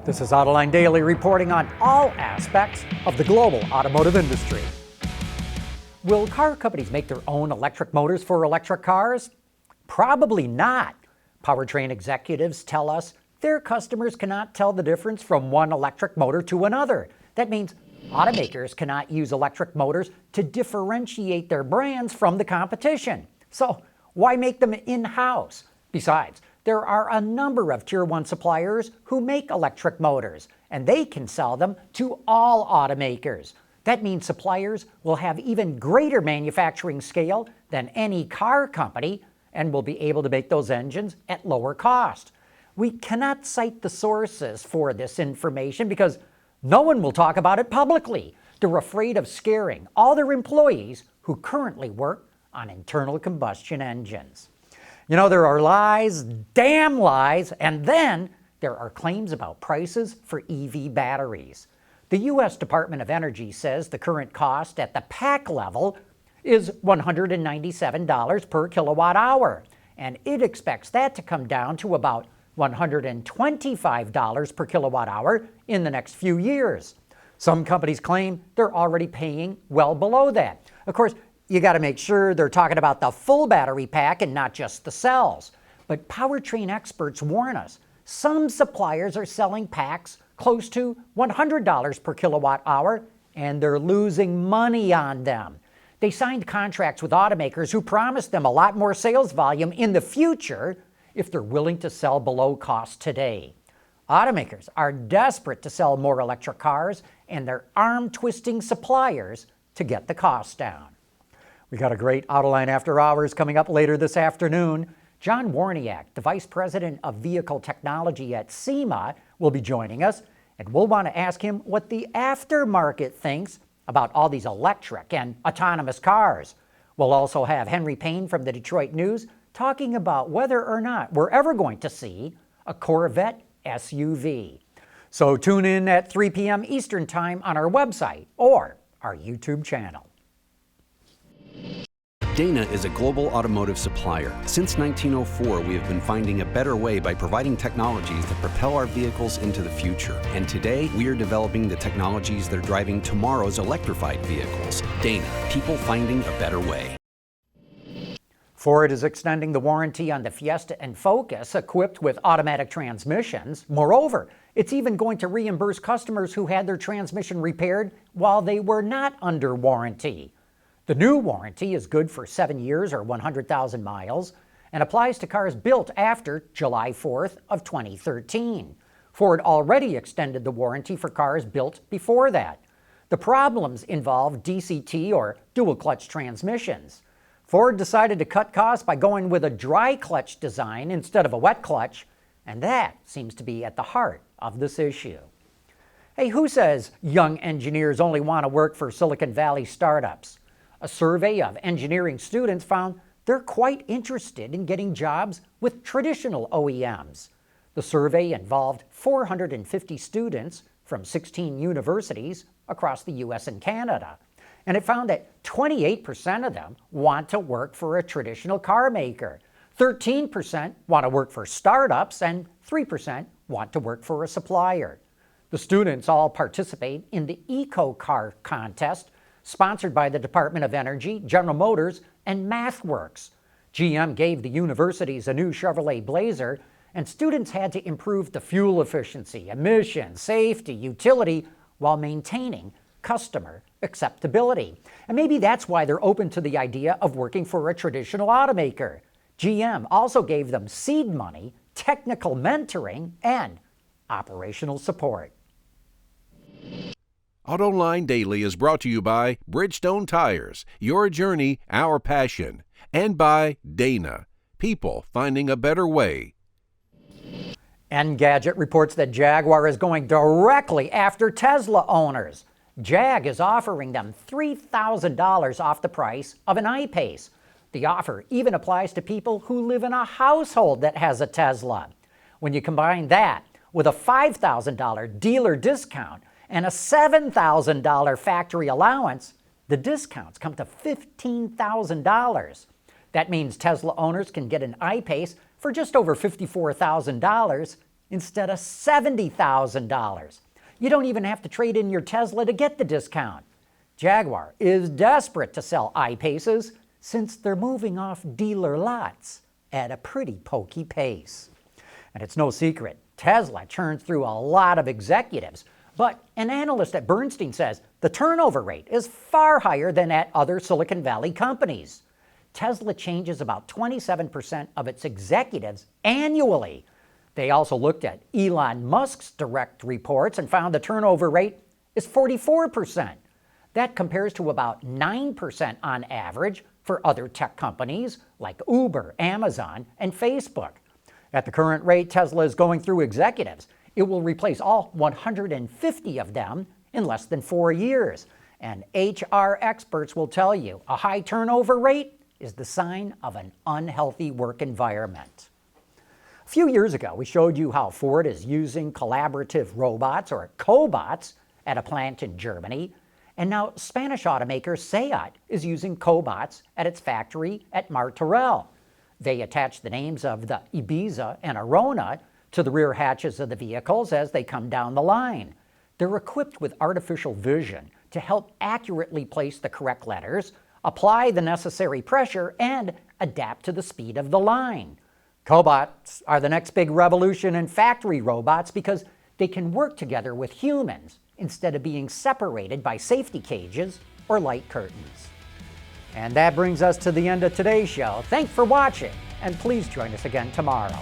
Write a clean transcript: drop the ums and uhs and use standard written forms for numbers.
This is Autoline Daily reporting on all aspects of the global automotive industry. Will car companies make their own electric motors for electric cars? Probably not. Powertrain executives tell us their customers cannot tell the difference from one electric motor to another. That means automakers cannot use electric motors to differentiate their brands from the competition. So why make them in-house? Besides, there are a number of Tier 1 suppliers who make electric motors, and they can sell them to all automakers. That means suppliers will have even greater manufacturing scale than any car company and will be able to make those engines at lower cost. We cannot cite the sources for this information because no one will talk about it publicly. They're afraid of scaring all their employees who currently work on internal combustion engines. You know, there are lies, damn lies, and then there are claims about prices for EV batteries. The U.S. Department of Energy says the current cost at the pack level is $197 per kilowatt hour, and it expects that to come down to about $125 per kilowatt hour in the next few years. Some companies claim they're already paying well below that. Of course, you got to make sure they're talking about the full battery pack and not just the cells. But powertrain experts warn us some suppliers are selling packs close to $100 per kilowatt hour, and they're losing money on them. They signed contracts with automakers who promised them a lot more sales volume in the future if they're willing to sell below cost today. Automakers are desperate to sell more electric cars, and they're arm-twisting suppliers to get the cost down. We got a great Autoline After Hours coming up later this afternoon. John Warniak, the Vice President of Vehicle Technology at SEMA, will be joining us, and we'll want to ask him what the aftermarket thinks about all these electric and autonomous cars. We'll also have Henry Payne from the Detroit News talking about whether or not we're ever going to see a Corvette SUV. So tune in at 3 p.m. Eastern Time on our website or our YouTube channel. Dana is a global automotive supplier. Since 1904, we have been finding a better way by providing technologies that propel our vehicles into the future. And today, we are developing the technologies that are driving tomorrow's electrified vehicles. Dana, people finding a better way. Ford is extending the warranty on the Fiesta and Focus equipped with automatic transmissions. Moreover, it's even going to reimburse customers who had their transmission repaired while they were not under warranty. The new warranty is good for 7 years or 100,000 miles and applies to cars built after July 4th of 2013. Ford already extended the warranty for cars built before that. The problems involve DCT or dual clutch transmissions. Ford decided to cut costs by going with a dry clutch design instead of a wet clutch, and that seems to be at the heart of this issue. Hey, who says young engineers only want to work for Silicon Valley startups? A survey of engineering students found they're quite interested in getting jobs with traditional OEMs. The survey involved 450 students from 16 universities across the U.S. and Canada, and it found that 28% of them want to work for a traditional car maker, 13% want to work for startups, and 3% want to work for a supplier. The students all participate in the Eco-Car contest sponsored by the Department of Energy, General Motors, and MathWorks. GM gave the universities a new Chevrolet Blazer, and students had to improve the fuel efficiency, emissions, safety, utility, while maintaining customer acceptability. And maybe that's why they're open to the idea of working for a traditional automaker. GM also gave them seed money, technical mentoring, and operational support. Autoline Daily is brought to you by Bridgestone Tires, your journey, our passion, and by Dana, people finding a better way. Engadget reports that Jaguar is going directly after Tesla owners. Jag is offering them $3,000 off the price of an I-Pace. The offer even applies to people who live in a household that has a Tesla. When you combine that with a $5,000 dealer discount and a $7,000 factory allowance, the discounts come to $15,000. That means Tesla owners can get an I-Pace for just over $54,000 instead of $70,000. You don't even have to trade in your Tesla to get the discount. Jaguar is desperate to sell I-Paces since they're moving off dealer lots at a pretty pokey pace. And it's no secret, Tesla churns through a lot of executives, but an analyst at Bernstein says the turnover rate is far higher than at other Silicon Valley companies. Tesla changes about 27% of its executives annually. They also looked at Elon Musk's direct reports and found the turnover rate is 44%. That compares to about 9% on average for other tech companies like Uber, Amazon, and Facebook. At the current rate Tesla is going through executives, it will replace all 150 of them in less than 4 years. And HR experts will tell you a high turnover rate is the sign of an unhealthy work environment. A few years ago, we showed you how Ford is using collaborative robots, or Cobots, at a plant in Germany. And now Spanish automaker Seat is using Cobots at its factory at Martorell. They attach the names of the Ibiza and Arona to the rear hatches of the vehicles as they come down the line. They're equipped with artificial vision to help accurately place the correct letters, apply the necessary pressure, and adapt to the speed of the line. Cobots are the next big revolution in factory robots because they can work together with humans instead of being separated by safety cages or light curtains. And that brings us to the end of today's show. Thanks for watching, and please join us again tomorrow.